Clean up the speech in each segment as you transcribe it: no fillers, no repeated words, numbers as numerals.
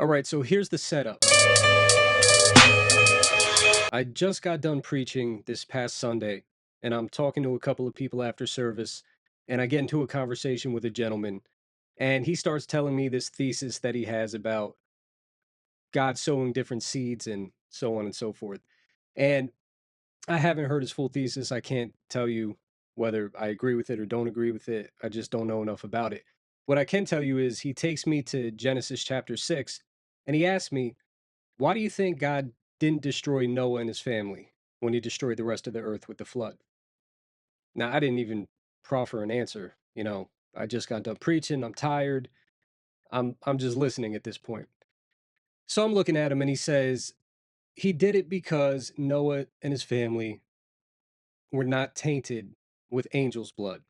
All right, so here's the setup. I just got done preaching this past Sunday, and I'm talking to a couple of people after service, and I get into a conversation with a gentleman, and he starts telling me this thesis that he has about God sowing different seeds and so on and so forth. And I haven't heard his full thesis. I can't tell you whether I agree with it or don't agree with it. I just don't know enough about it. What I can tell you is he takes me to Genesis chapter 6, and he asks me, why do you think God didn't destroy Noah and his family when he destroyed the rest of the earth with the flood? Now, I didn't even proffer an answer. I just got done preaching. I'm tired. I'm just listening at this point. So I'm looking at him and he says he did it because Noah and his family were not tainted with angels' blood.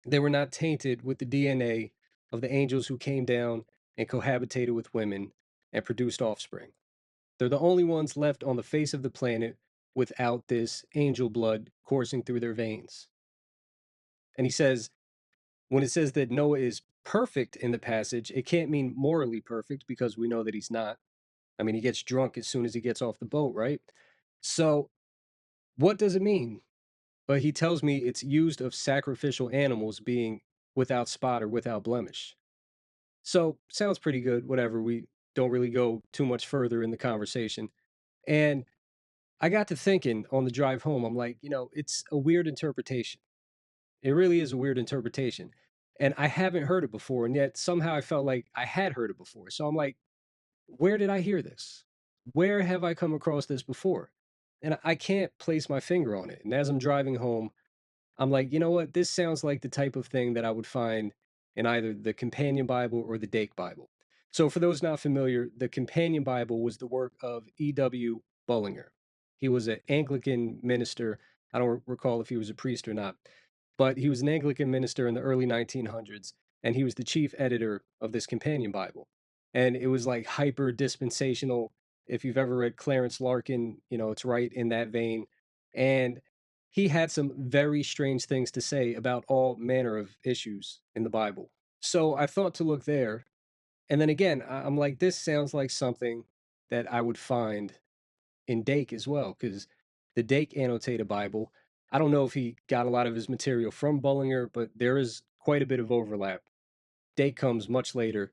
They were not tainted with the DNA of the angels who came down and cohabitated with women and produced offspring. They're the only ones left on the face of the planet without this angel blood coursing through their veins. And he says, when it says that Noah is perfect in the passage, it can't mean morally perfect because we know that he's not. I mean, he gets drunk as soon as he gets off the boat, right? So, what does it mean? But he tells me it's used of sacrificial animals being without spot or without blemish. So, sounds pretty good, whatever. We don't really go too much further in the conversation. And I got to thinking on the drive home, I'm like, it's a weird interpretation. It really is a weird interpretation. And I haven't heard it before. And yet somehow I felt like I had heard it before. So I'm like, where did I hear this? Where have I come across this before? And I can't place my finger on it. And as I'm driving home, I'm like, you know what? This sounds like the type of thing that I would find in either the Companion Bible or the Dake Bible. So, for those not familiar, the Companion Bible was the work of E.W. Bullinger. He was an Anglican minister. I don't recall if he was a priest or not, but he was an Anglican minister in the early 1900s, and he was the chief editor of this Companion Bible. And it was like hyper dispensational. If you've ever read Clarence Larkin, it's right in that vein. And he had some very strange things to say about all manner of issues in the Bible. So I thought to look there. And then again, I'm like, this sounds like something that I would find in Dake as well, because the Dake annotated Bible, I don't know if he got a lot of his material from Bullinger, but there is quite a bit of overlap. Dake comes much later,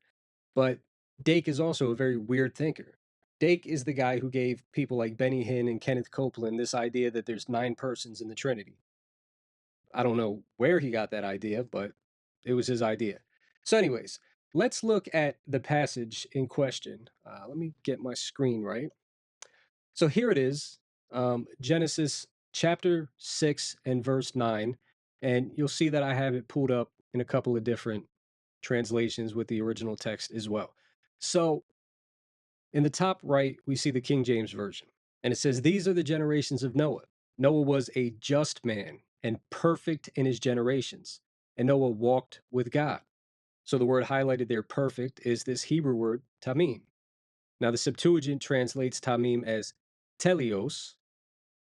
but Dake is also a very weird thinker. Dake is the guy who gave people like Benny Hinn and Kenneth Copeland this idea that there's 9 persons in the Trinity. I don't know where he got that idea, but it was his idea. So, anyways, let's look at the passage in question. Let me get my screen right. So, here it is, Genesis chapter 6 and verse 9. And you'll see that I have it pulled up in a couple of different translations with the original text as well. So, in the top right, we see the King James Version. And it says, these are the generations of Noah. Noah was a just man and perfect in his generations. And Noah walked with God. So the word highlighted there, perfect, is this Hebrew word, tamim. Now the Septuagint translates tamim as telios.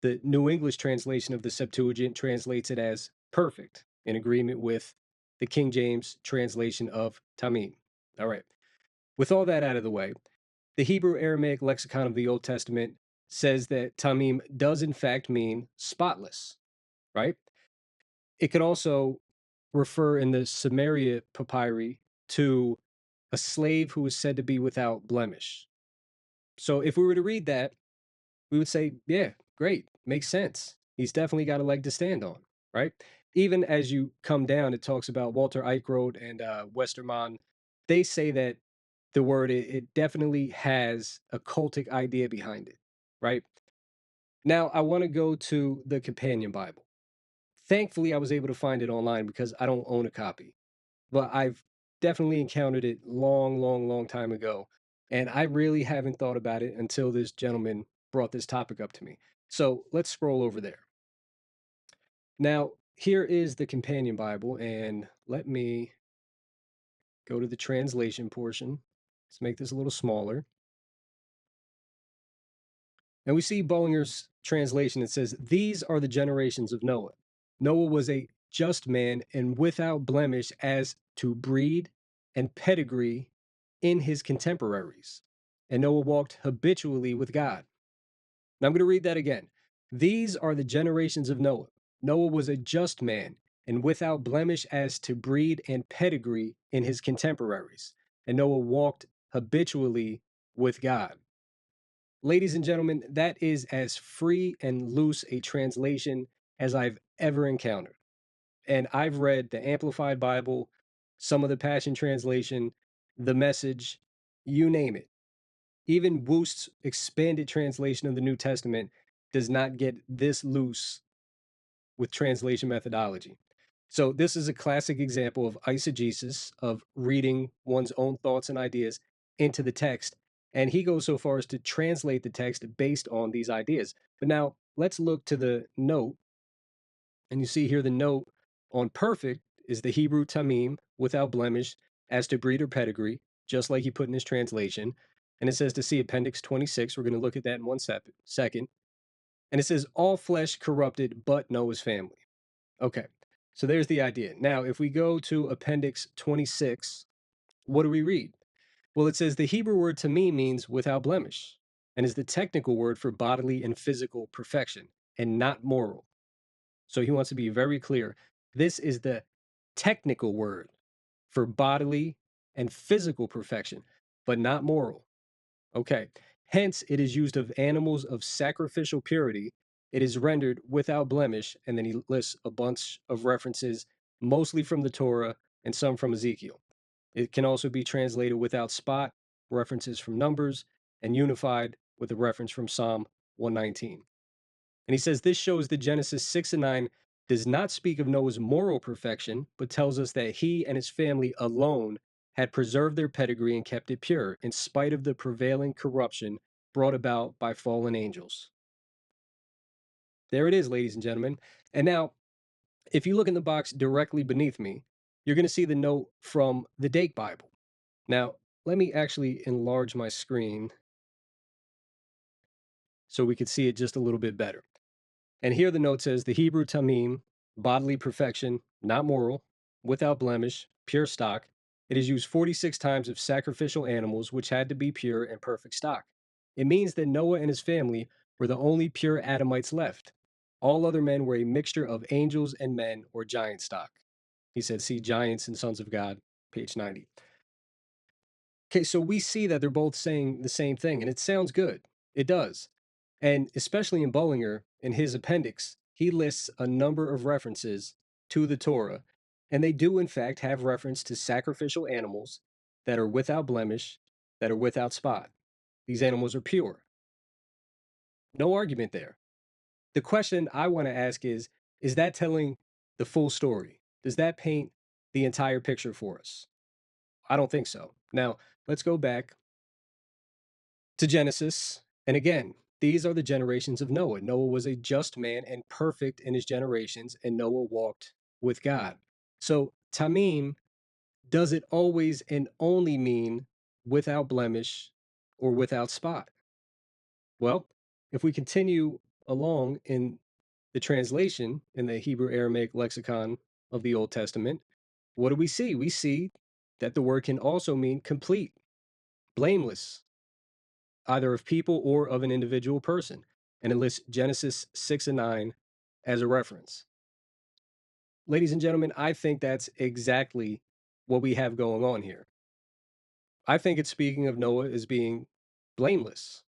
The New English translation of the Septuagint translates it as perfect, in agreement with the King James translation of tamim. All right. With all that out of the way, the Hebrew Aramaic lexicon of the Old Testament says that tamim does in fact mean spotless, right? It could also refer in the Samaria papyri to a slave who is said to be without blemish. So if we were to read that, we would say, yeah, great, makes sense. He's definitely got a leg to stand on, right? Even as you come down, it talks about Walter Eichrodt and Westermann. They say that the word, it definitely has a cultic idea behind it, right? Now, I want to go to the Companion Bible. Thankfully, I was able to find it online because I don't own a copy, but I've definitely encountered it long, long, long time ago. And I really haven't thought about it until this gentleman brought this topic up to me. So let's scroll over there. Now, here is the Companion Bible, and let me go to the translation portion. Let's make this a little smaller. And we see Bullinger's translation. It says, these are the generations of Noah. Noah was a just man and without blemish as to breed and pedigree in his contemporaries, and Noah walked habitually with God. Now I'm going to read that again. These are the generations of Noah. Noah was a just man and without blemish as to breed and pedigree in his contemporaries, and Noah walked habitually with God. Ladies and gentlemen, that is as free and loose a translation as I've ever encountered. And I've read the Amplified Bible, some of the Passion Translation, the Message, you name it. Even Woost's expanded translation of the New Testament does not get this loose with translation methodology. So, this is a classic example of eisegesis, of reading one's own thoughts and ideas into the text. And he goes so far as to translate the text based on these ideas. But now let's look to the note. And you see here the note on perfect is the Hebrew tamim, without blemish, as to breed or pedigree, just like he put in his translation. And it says to see Appendix 26. We're going to look at that in one second. And it says, all flesh corrupted but Noah's family. Okay, so there's the idea. Now, if we go to Appendix 26, what do we read? Well, it says the Hebrew word tamim means without blemish and is the technical word for bodily and physical perfection and not moral. So he wants to be very clear. This is the technical word for bodily and physical perfection, but not moral. Okay. Hence, it is used of animals of sacrificial purity. It is rendered without blemish. And then he lists a bunch of references, mostly from the Torah and some from Ezekiel. It can also be translated without spot, references from Numbers, and unified with a reference from Psalm 119. And he says this shows that Genesis 6 and 9 does not speak of Noah's moral perfection, but tells us that he and his family alone had preserved their pedigree and kept it pure, in spite of the prevailing corruption brought about by fallen angels. There it is, ladies and gentlemen. And now, if you look in the box directly beneath me, you're going to see the note from the Dake Bible. Now, let me actually enlarge my screen so we could see it just a little bit better. And here the note says the Hebrew tamim, bodily perfection, not moral, without blemish, pure stock. It is used 46 times of sacrificial animals, which had to be pure and perfect stock. It means that Noah and his family were the only pure Adamites left. All other men were a mixture of angels and men or giant stock. He said, see Giants and Sons of God, page 90. Okay, so we see that they're both saying the same thing, and it sounds good. It does. And especially in Bullinger, in his appendix, he lists a number of references to the Torah, and they do, in fact, have reference to sacrificial animals that are without blemish, that are without spot. These animals are pure. No argument there. The question I want to ask is that telling the full story? Does that paint the entire picture for us? I don't think so. Now, let's go back to Genesis. And again, these are the generations of Noah. Noah was a just man and perfect in his generations, and Noah walked with God. So, Tamim, does it always and only mean without blemish or without spot? Well, if we continue along in the translation in the Hebrew Aramaic lexicon of the Old Testament, what do we see? We see that the word can also mean complete, blameless, either of people or of an individual person. And it lists Genesis 6 and 9 as a reference. Ladies and gentlemen, I think that's exactly what we have going on here. I think it's speaking of Noah as being blameless,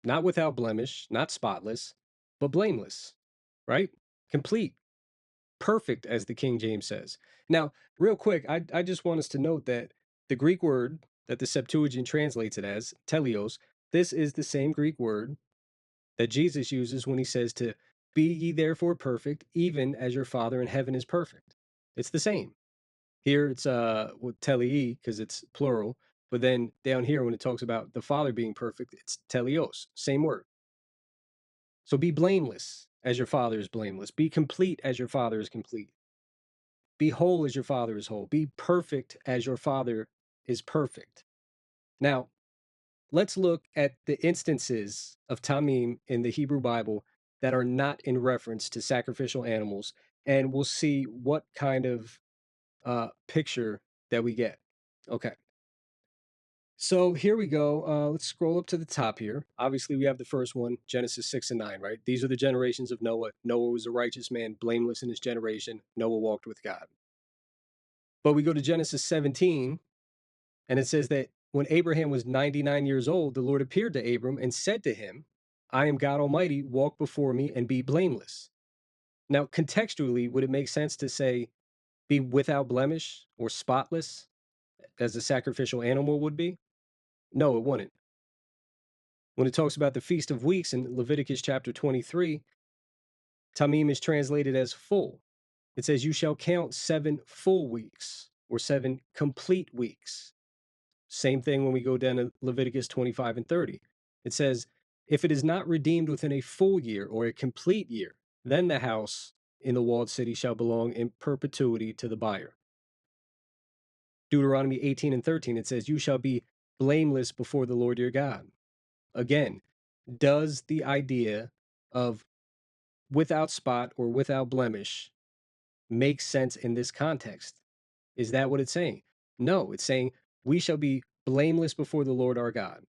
not without blemish, not spotless, but blameless, right? Complete, perfect, as the King James says. Now, real quick, I just want us to note that the Greek word that the Septuagint translates it as, teleos, this is the same Greek word that Jesus uses when he says to be ye therefore perfect, even as your Father in heaven is perfect. It's the same. Here it's with telei because it's plural, but then down here when it talks about the Father being perfect, it's teleos, same word. So be blameless as your Father is blameless. Be complete as your Father is complete. Be whole as your Father is whole. Be perfect as your Father is perfect. Now, let's look at the instances of tamim in the Hebrew Bible that are not in reference to sacrificial animals, and we'll see what kind of picture that we get. Okay. So here we go. Let's scroll up to the top here. Obviously, we have the first one, Genesis 6 and 9, right? These are the generations of Noah. Noah was a righteous man, blameless in his generation. Noah walked with God. But we go to Genesis 17, and it says that when Abraham was 99 years old, the Lord appeared to Abram and said to him, I am God Almighty, walk before me and be blameless. Now, contextually, would it make sense to say be without blemish or spotless as a sacrificial animal would be? No, it wouldn't. When it talks about the Feast of Weeks in Leviticus chapter 23, Tamim is translated as full. It says, You shall count 7 full weeks or 7 complete weeks. Same thing when we go down to Leviticus 25 and 30. It says, If it is not redeemed within a full year or a complete year, then the house in the walled city shall belong in perpetuity to the buyer. Deuteronomy 18 and 13, it says, You shall be blameless before the Lord your God. Again, does the idea of without spot or without blemish make sense in this context? Is that what it's saying? No, it's saying we shall be blameless before the Lord our God.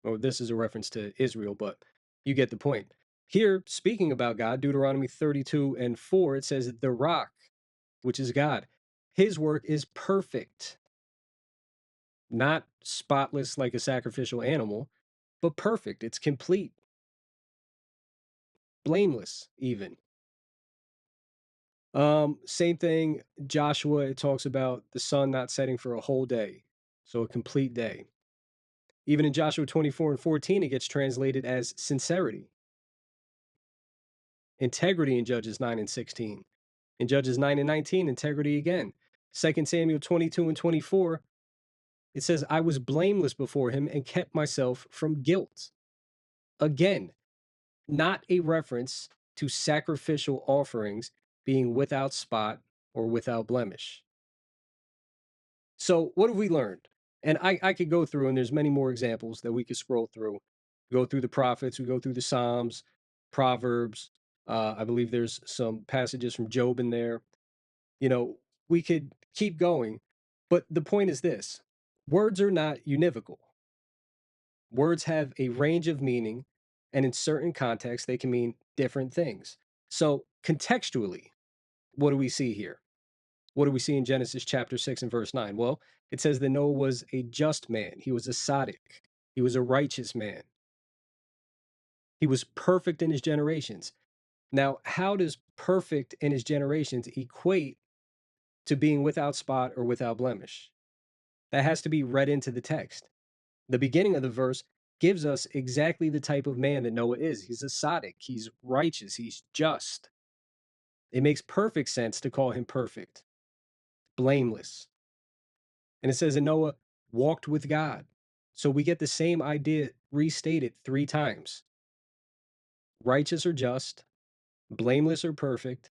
Well, this is a reference to Israel, but you get the point. Here, speaking about God, Deuteronomy 32 and 4, it says, The rock, which is God, his work is perfect, not spotless like a sacrificial animal, but perfect. It's complete, blameless, even. Same thing, Joshua, it talks about the sun not setting for a whole day, so a complete day. Even in Joshua 24 and 14, it gets translated as sincerity. Integrity in Judges 9 and 16. In Judges 9 and 19, integrity again. 2 Samuel 22 and 24, it says, I was blameless before him and kept myself from guilt. Again, not a reference to sacrificial offerings being without spot or without blemish. So what have we learned? And I could go through, and there's many more examples that we could scroll through. Go through the prophets, we go through the Psalms, Proverbs. I believe there's some passages from Job in there. You know, we could keep going, but the point is this: words are not univocal. Words have a range of meaning, and in certain contexts, they can mean different things. So, contextually, what do we see here? What do we see in Genesis chapter 6 and verse 9? Well, it says that Noah was a just man. He was a tzaddik. He was a righteous man. He was perfect in his generations. Now, how does perfect in his generations equate to being without spot or without blemish? That has to be read into the text. The beginning of the verse gives us exactly the type of man that Noah is. He's a tzaddik. He's righteous. He's just. It makes perfect sense to call him perfect, blameless. And it says that Noah walked with God. So we get the same idea restated 3 times: righteous or just, blameless or perfect,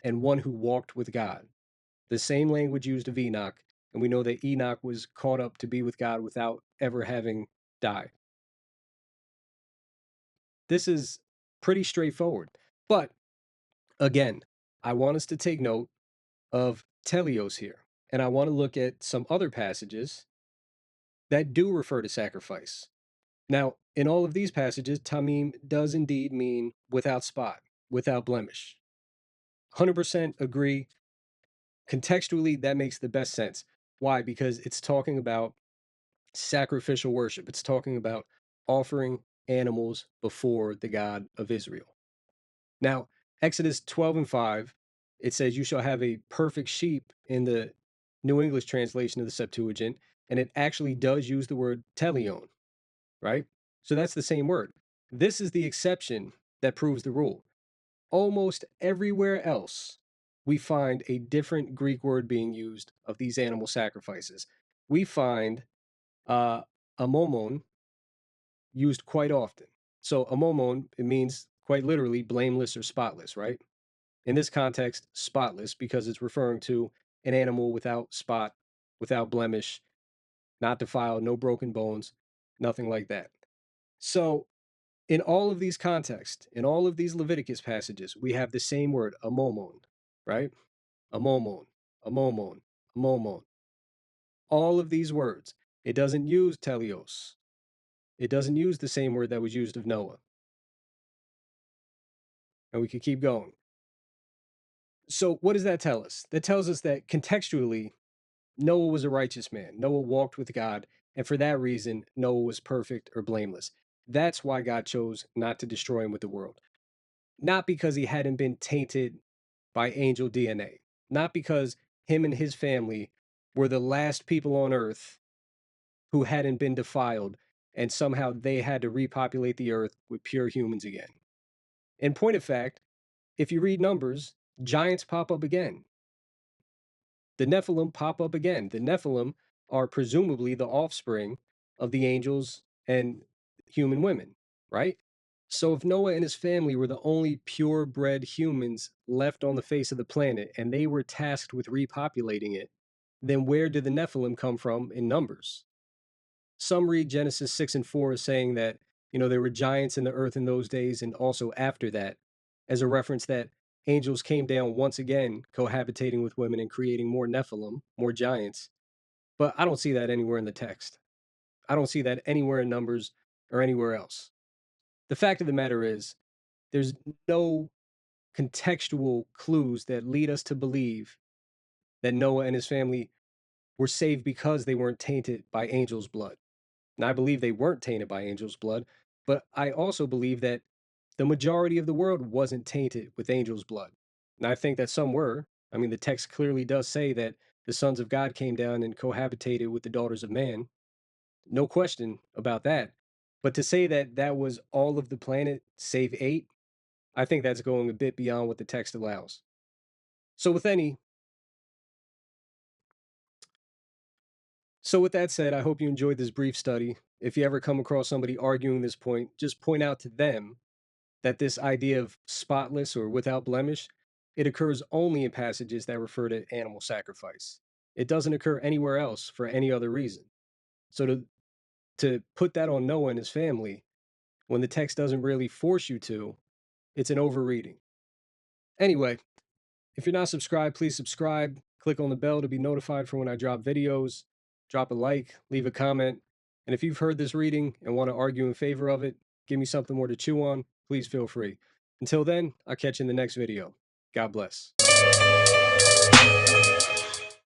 and one who walked with God. The same language used of Enoch. And we know that Enoch was caught up to be with God without ever having died. This is pretty straightforward. But again, I want us to take note of teleos here. And I want to look at some other passages that do refer to sacrifice. Now, in all of these passages, tamim does indeed mean without spot, without blemish. 100% agree. Contextually, that makes the best sense. Why? Because it's talking about sacrificial worship. It's talking about offering animals before the God of Israel. Now, Exodus 12 and 5, it says, You shall have a perfect sheep in the New English translation of the Septuagint, and it actually does use the word telion, right? So that's the same word. This is the exception that proves the rule. Almost everywhere else, we find a different Greek word being used of these animal sacrifices. We find amomon used quite often. So amomon, it means quite literally blameless or spotless, right? In this context, spotless because it's referring to an animal without spot, without blemish, not defiled, no broken bones, nothing like that. So, in all of these contexts, in all of these Leviticus passages, we have the same word, amomon, right? Amomon, amomon, amomon. All of these words. It doesn't use teleos. It doesn't use the same word that was used of Noah. And we could keep going. So, what does that tell us? That tells us that contextually, Noah was a righteous man. Noah walked with God. And for that reason, Noah was perfect or blameless. That's why God chose not to destroy him with the world. Not because he hadn't been tainted by angel DNA, not because him and his family were the last people on earth who hadn't been defiled, and somehow they had to repopulate the earth with pure humans again. In point of fact, if you read Numbers, giants pop up again. The Nephilim pop up again. The Nephilim are presumably the offspring of the angels and human women, right? So if Noah and his family were the only purebred humans left on the face of the planet and they were tasked with repopulating it, then where did the Nephilim come from in Numbers? Some read Genesis 6 and 4 as saying that, there were giants in the earth in those days and also after that, as a reference that angels came down once again, cohabitating with women and creating more Nephilim, more giants. But I don't see that anywhere in the text. I don't see that anywhere in Numbers or anywhere else. The fact of the matter is, there's no contextual clues that lead us to believe that Noah and his family were saved because they weren't tainted by angels' blood. And I believe they weren't tainted by angels' blood, but I also believe that the majority of the world wasn't tainted with angels' blood. And I think that some were. I mean, the text clearly does say that the sons of God came down and cohabitated with the daughters of man. No question about that. But to say that that was all of the planet, save eight, I think that's going a bit beyond what the text allows. So with any so with that said, I hope you enjoyed this brief study. If you ever come across somebody arguing this point, just point out to them that this idea of spotless or without blemish, it occurs only in passages that refer to animal sacrifice. It doesn't occur anywhere else for any other reason. So to put that on Noah and his family when the text doesn't really force you to, it's an overreading. Anyway, if you're not subscribed, please subscribe. Click on the bell to be notified for when I drop videos. Drop a like, leave a comment. And if you've heard this reading and want to argue in favor of it, give me something more to chew on, please feel free. Until then, I'll catch you in the next video. God bless.